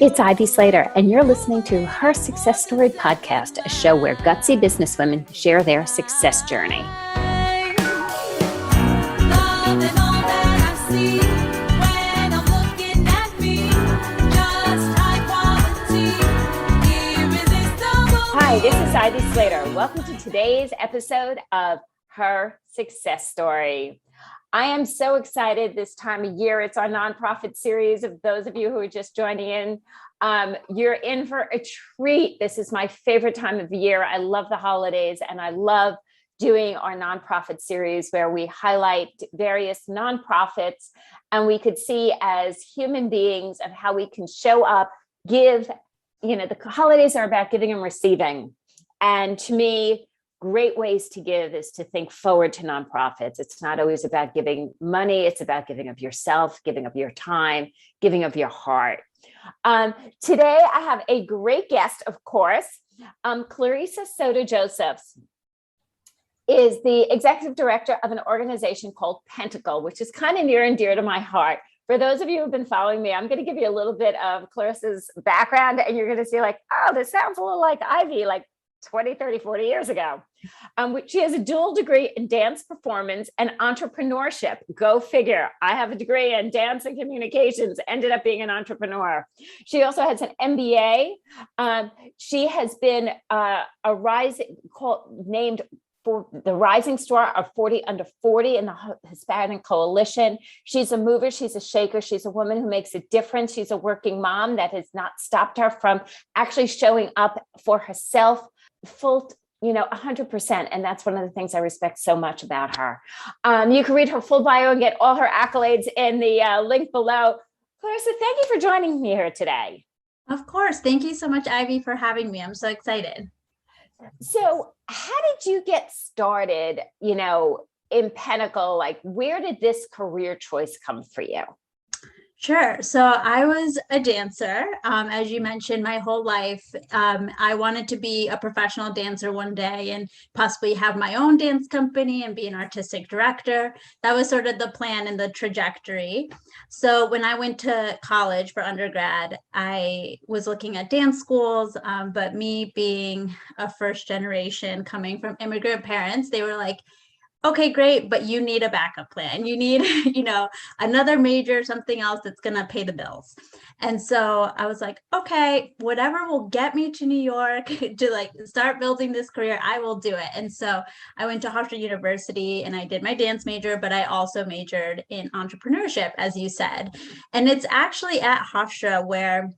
It's Ivy Slater, and you're listening to Her Success Story podcast, a show where gutsy businesswomen share their success journey. Hi, this is Ivy Slater. Welcome to today's episode of Her Success Story. I am so excited this time of year. It's our nonprofit series. Of those of you who are just joining in, you're in for a treat. This is my favorite time of year. I love the holidays, and I love doing our nonprofit series where we highlight various nonprofits, and we could see as human beings of how we can show up, give. The holidays are about giving and receiving. And to me, great ways to give is to think forward to nonprofits. It's not always about giving money. It's about giving of yourself, giving of your time, giving of your heart. Today, I have a great guest, of course. Clarissa Soto Josephs is the Executive Director of an organization called Pentacle, which is kind of near and dear to my heart. For those of you who've been following me, I'm going to give you a little bit of Clarissa's background, and you're going to see like, oh, this sounds a little like Ivy, like 20, 30, 40 years ago. She has a dual degree in dance performance and entrepreneurship. Go figure. I have a degree in dance and communications, ended up being an entrepreneur. She also has an MBA. She has been named for the rising star of 40 under 40 in the Hispanic Coalition. She's a mover. She's a shaker. She's a woman who makes a difference. She's a working mom that has not stopped her from actually showing up for herself full, 100%. And that's one of the things I respect so much about her. You can read her full bio and get all her accolades in the link below. Clarissa, thank you for joining me here today. Of course. Thank you so much, Ivy, for having me. I'm so excited. So how did you get started, in Pentacle? Like, where did this career choice come for you? Sure. So I was a dancer, as you mentioned, my whole life. I wanted to be a professional dancer one day and possibly have my own dance company and be an artistic director. That was sort of the plan and the trajectory. So when I went to college for undergrad, I was looking at dance schools, but me being a first generation coming from immigrant parents, they were like, okay, great, but you need a backup plan. You need, another major, something else that's going to pay the bills. And so I was like, okay, whatever will get me to New York to start building this career, I will do it. And so I went to Hofstra University and I did my dance major, but I also majored in entrepreneurship, as you said. And it's actually at Hofstra where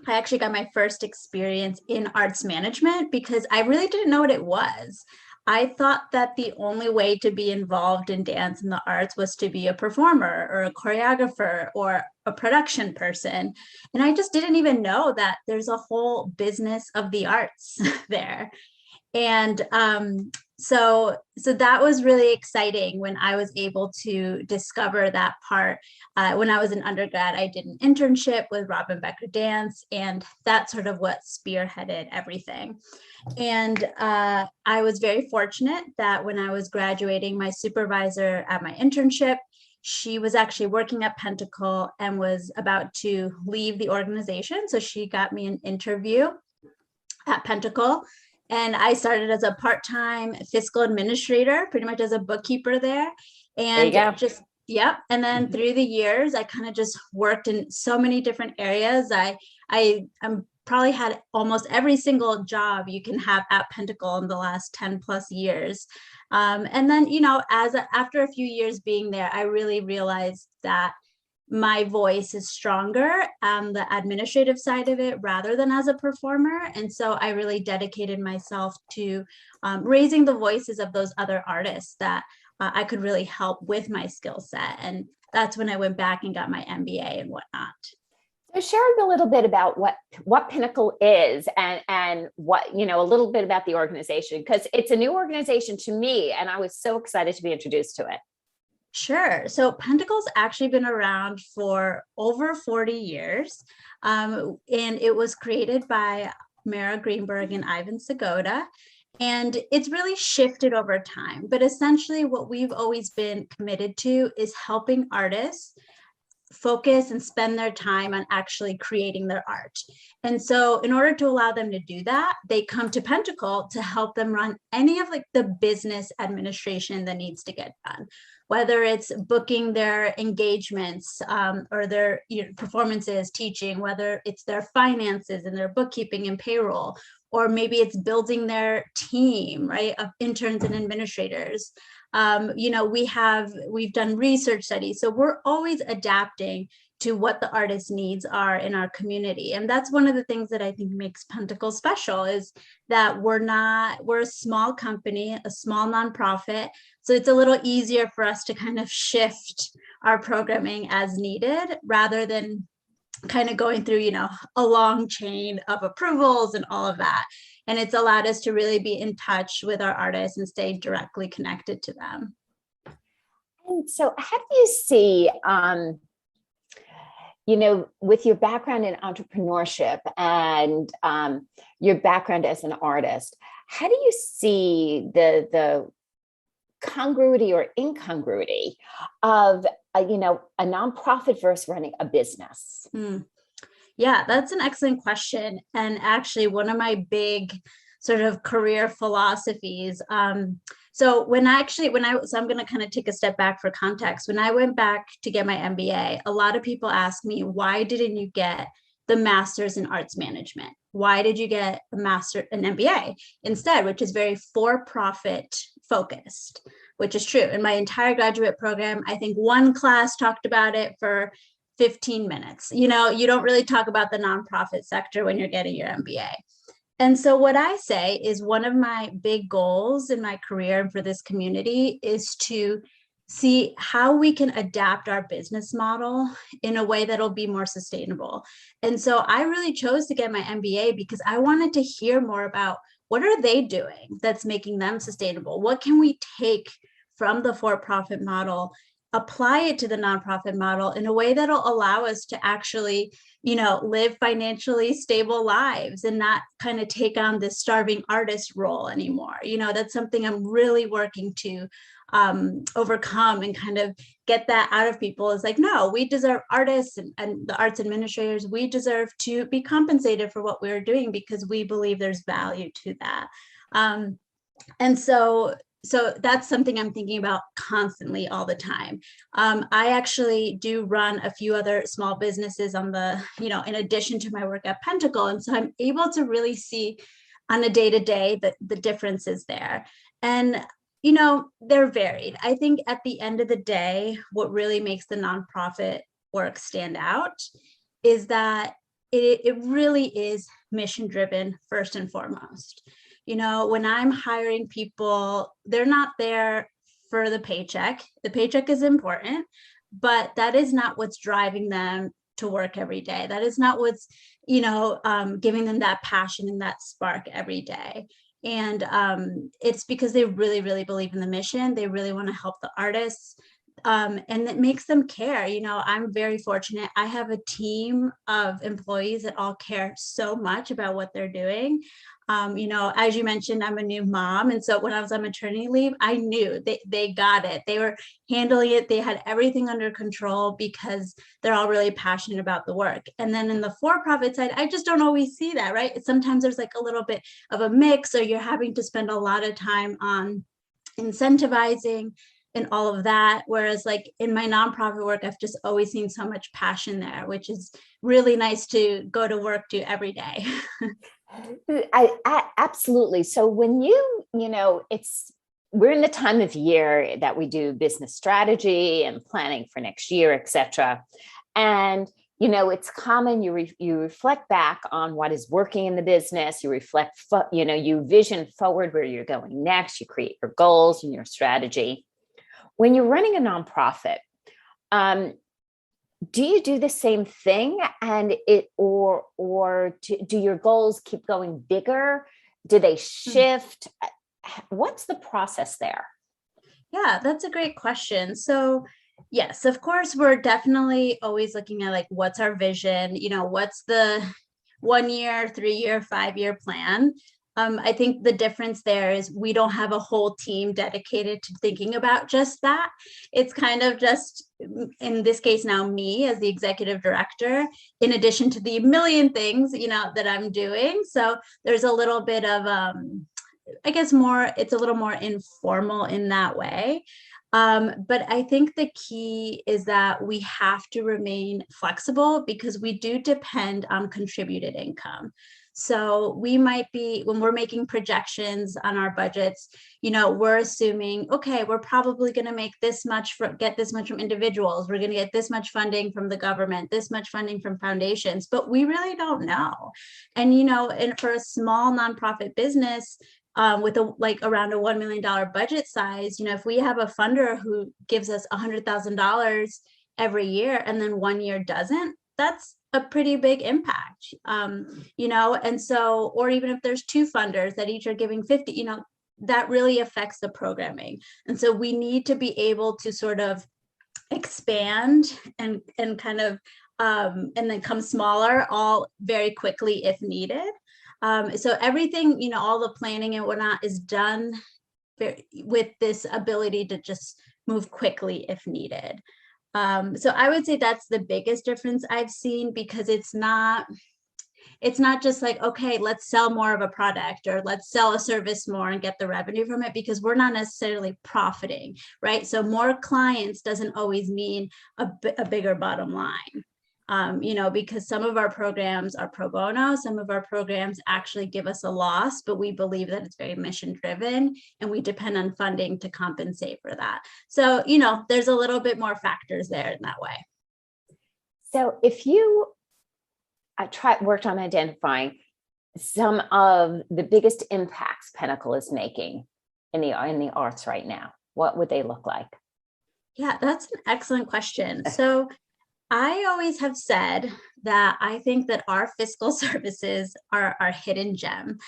I actually got my first experience in arts management, because I really didn't know what it was. I thought that the only way to be involved in dance and the arts was to be a performer or a choreographer or a production person. And I just didn't even know that there's a whole business of the arts there. And so that was really exciting when I was able to discover that part. When I was an undergrad, I did an internship with Robin Becker Dance, and that's sort of what spearheaded everything. And I was very fortunate that when I was graduating, my supervisor at my internship, she was actually working at Pentacle and was about to leave the organization. So she got me an interview at Pentacle. And I started as a part-time fiscal administrator, pretty much as a bookkeeper there. And and then through the years, I kind of just worked in so many different areas. I'm probably had almost every single job you can have at Pentacle in the last 10 plus years. And then, after a few years being there, I really realized that my voice is stronger on the administrative side of it rather than as a performer. And so I really dedicated myself to raising the voices of those other artists that I could really help with my skill set. And that's when I went back and got my MBA and whatnot. So share a little bit about what Pinnacle is and what, a little bit about the organization, because it's a new organization to me, and I was so excited to be introduced to it. Sure. So Pentacle's actually been around for over 40 years, and it was created by Mara Greenberg and Ivan Sagoda, and it's really shifted over time. But essentially what we've always been committed to is helping artists focus and spend their time on actually creating their art. And so in order to allow them to do that, they come to Pentacle to help them run any of like the business administration that needs to get done, whether it's booking their engagements or their performances, teaching, whether it's their finances and their bookkeeping and payroll, or maybe it's building their team, right, of interns and administrators. We've done research studies, so we're always adapting to what the artist needs are in our community. And that's one of the things that I think makes Pentacle special, is that we're a small company, a small nonprofit. So it's a little easier for us to kind of shift our programming as needed, rather than kind of going through, a long chain of approvals and all of that. And it's allowed us to really be in touch with our artists and stay directly connected to them. And so how do you see, with your background in entrepreneurship and your background as an artist, how do you see the congruity or incongruity of a nonprofit versus running a business? Yeah, that's an excellent question. And actually one of my big sort of career philosophies. So I'm going to kind of take a step back for context. When I went back to get my MBA, a lot of people ask me, why didn't you get the master's in arts management? Why did you get an MBA instead, which is very for-profit focused, which is true. In my entire graduate program, I think one class talked about it for 15 minutes. You don't really talk about the nonprofit sector when you're getting your MBA. And so what I say is, one of my big goals in my career and for this community is to see how we can adapt our business model in a way that'll be more sustainable. And so I really chose to get my MBA because I wanted to hear more about what are they doing that's making them sustainable? What can we take from the for-profit model, apply it to the nonprofit model in a way that'll allow us to actually, live financially stable lives and not kind of take on this starving artist role anymore. That's something I'm really working to overcome and kind of get that out of people. Is like, no, we deserve, artists and the arts administrators, we deserve to be compensated for what we're doing because we believe there's value to that. And so that's something I'm thinking about constantly all the time. I actually do run a few other small businesses on the, in addition to my work at Pentacle. And so I'm able to really see on a day-to-day the differences there. And, they're varied. I think at the end of the day, what really makes the nonprofit work stand out is that it really is mission-driven first and foremost. When I'm hiring people, they're not there for the paycheck. The paycheck is important, but that is not what's driving them to work every day. That is not what's, giving them that passion and that spark every day. And it's because they really, really believe in the mission. They really want to help the artists. And it makes them care. I'm very fortunate. I have a team of employees that all care so much about what they're doing. As you mentioned, I'm a new mom. And so when I was on maternity leave, I knew they got it. They were handling it. They had everything under control because they're all really passionate about the work. And then in the for-profit side, I just don't always see that, right? Sometimes there's like a little bit of a mix, or you're having to spend a lot of time on incentivizing and all of that. Whereas like in my nonprofit work, I've just always seen so much passion there, which is really nice to go to work to every day. I absolutely. So when we're in the time of year that we do business strategy and planning for next year, et cetera. And, it's common, you reflect back on what is working in the business, you reflect, you vision forward where you're going next, you create your goals and your strategy. When you're running a nonprofit, do you do the same thing, and do your goals keep going bigger? Do they shift? What's the process there? Yeah, that's a great question. So yes, of course, we're definitely always looking at like, what's our vision? What's the 1 year, 3 year, 5 year plan? I think the difference there is we don't have a whole team dedicated to thinking about just that. It's kind of just, in this case now, me as the executive director, in addition to the million things, that I'm doing. So there's a little bit of, I guess it's a little more informal in that way. But I think the key is that we have to remain flexible because we do depend on contributed income. So we might be, when we're making projections on our budgets, we're assuming, okay, we're probably going to make this much, get this much from individuals. We're going to get this much funding from the government, this much funding from foundations, but we really don't know. And, and for a small nonprofit business, with around a $1 million budget size, if we have a funder who gives us $100,000 every year and then 1 year doesn't, that's a pretty big impact, and so, or even if there's two funders that each are giving 50, that really affects the programming. And so we need to be able to sort of expand and kind of, and then come smaller all very quickly if needed. So everything, all the planning and whatnot is done with this ability to just move quickly if needed. So I would say that's the biggest difference I've seen, because it's not just like, okay, let's sell more of a product or let's sell a service more and get the revenue from it, because we're not necessarily profiting, right? So more clients doesn't always mean a bigger bottom line. Because some of our programs are pro bono, some of our programs actually give us a loss, but we believe that it's very mission driven and we depend on funding to compensate for that. So, there's a little bit more factors there in that way. So if you worked on identifying some of the biggest impacts Pentacle is making in the arts right now, what would they look like? Yeah, that's an excellent question. So I always have said that I think that our fiscal services are our hidden gem.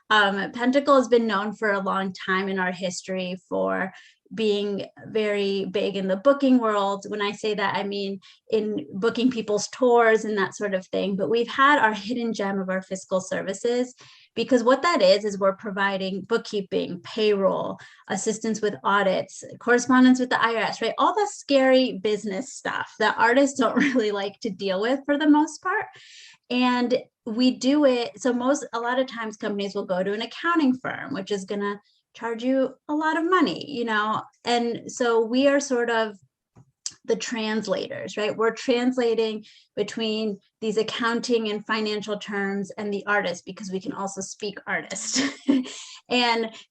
Pentacle has been known for a long time in our history for being very big in the booking world. When I say that, I mean in booking people's tours and that sort of thing. But we've had our hidden gem of our fiscal services, because what that is we're providing bookkeeping, payroll, assistance with audits, correspondence with the IRS, right? All the scary business stuff that artists don't really like to deal with for the most part. And we do it. So a lot of times companies will go to an accounting firm, which is going to charge you a lot of money, and so we are sort of the translators, right? We're translating between these accounting and financial terms and the artist, because we can also speak artist.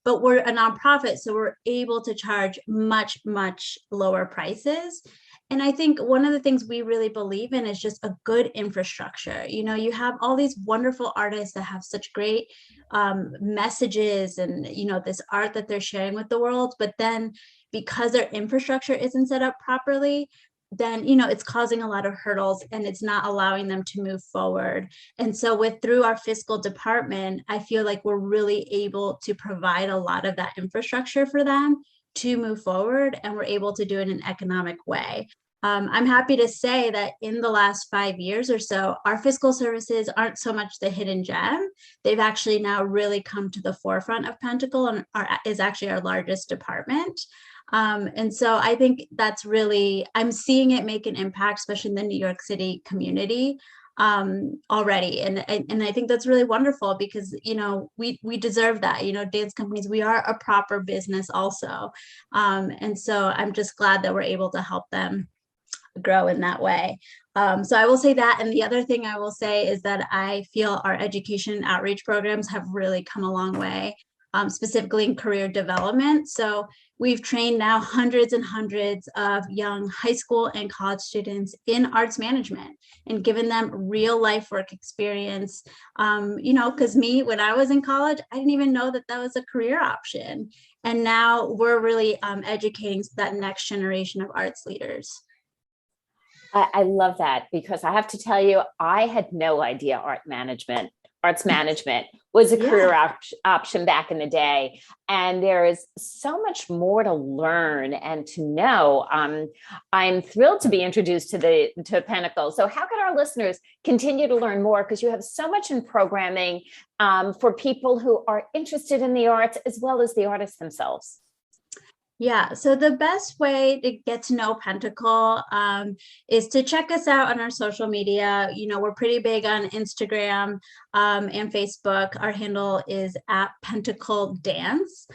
But we're a nonprofit, so we're able to charge much, much lower prices. And I think one of the things we really believe in is just a good infrastructure. You have all these wonderful artists that have such great messages and, this art that they're sharing with the world. But then because their infrastructure isn't set up properly, then, it's causing a lot of hurdles and it's not allowing them to move forward. And so through our fiscal department, I feel like we're really able to provide a lot of that infrastructure for them to move forward, and we're able to do it in an economic way. I'm happy to say that in the last 5 years or so, our fiscal services aren't so much the hidden gem. They've actually now really come to the forefront of Pentacle and is actually our largest department. And so I think that's really, I'm seeing it make an impact, especially in the New York City community already. And I think that's really wonderful, because, we deserve that, dance companies, we are a proper business also. And so I'm just glad that we're able to help them grow in that way. So I will say that. And the other thing I will say is that I feel our education and outreach programs have really come a long way, specifically in career development. So we've trained now hundreds and hundreds of young high school and college students in arts management and given them real life work experience. Because when I was in college, I didn't even know that was a career option. And now we're really educating that next generation of arts leaders. I love that, because I have to tell you, I had no idea art arts management was a Yeah. career option back in the day. And there is so much more to learn and to know. I'm thrilled to be introduced to Pentacle. So how can our listeners continue to learn more? Because you have so much in programming for people who are interested in the arts as well as the artists themselves. Yeah, so the best way to get to know Pentacle is to check us out on our social media. You know, we're pretty big on Instagram and Facebook. Our handle is at Pentacle Dance.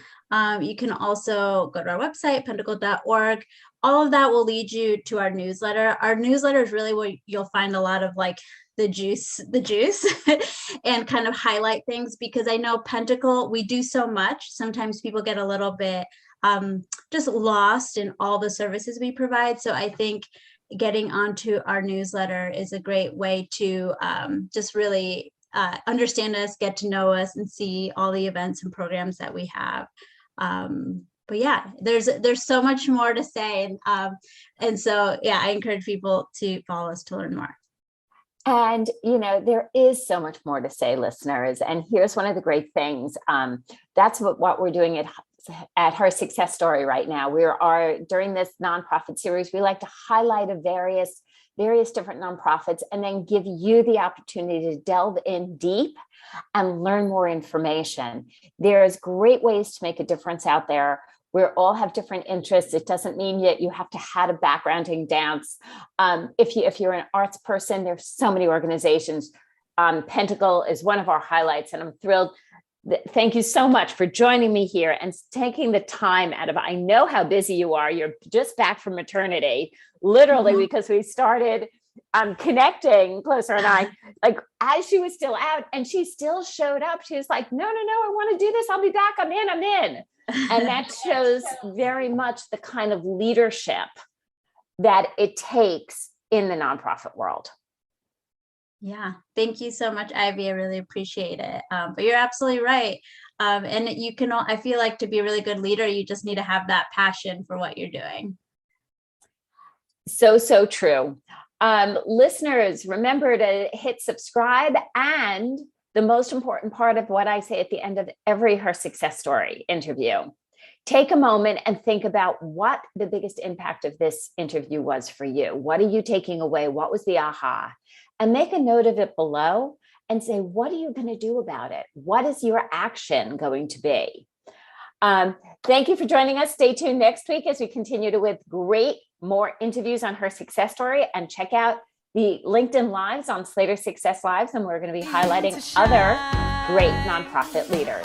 You can also go to our website, pentacle.org. All of that will lead you to our newsletter. Our newsletter is really where you'll find a lot of like the juice and kind of highlight things, because I know Pentacle, we do so much. Sometimes people get a little bit just lost in all the services we provide. So I think getting onto our newsletter is a great way to just really understand us, get to know us, and see all the events and programs that we have. But yeah, there's so much more to say. And so, yeah, I encourage people to follow us to learn more. And, you know, there is so much more to say, listeners. And here's one of the great things. That's what we're doing at Her Success Story right now. During this nonprofit series, we like to highlight various different nonprofits and then give you the opportunity to delve in deep and learn more information. There's great ways to make a difference out there. We all have different interests. It doesn't mean that you have to have a background in dance. If you're an arts person, there's so many organizations. Pentacle is one of our highlights, and I'm thrilled. Thank you so much for joining me here and taking the time out of, I know how busy you are. You're just back from maternity, literally, because we started connecting, Clarissa and I, like as she was still out, and she still showed up. She was like, no, I want to do this. I'll be back. I'm in. And that shows very much the kind of leadership that it takes in the nonprofit world. Yeah, thank you so much, Ivy. I really appreciate it. But you're absolutely right. And you can, I feel like, to be a really good leader, you just need to have that passion for what you're doing. So true. Listeners, remember to hit subscribe. And the most important part of what I say at the end of every Her Success Story interview, take a moment and think about what the biggest impact of this interview was for you. What are you taking away? What was the aha? And make a note of it below and say, what are you going to do about it? What is your action going to be? Thank you for joining us. Stay tuned next week as we continue with more interviews on Her Success Story, and check out the LinkedIn Lives on Slater Success Lives. And we're going to be highlighting other great nonprofit leaders.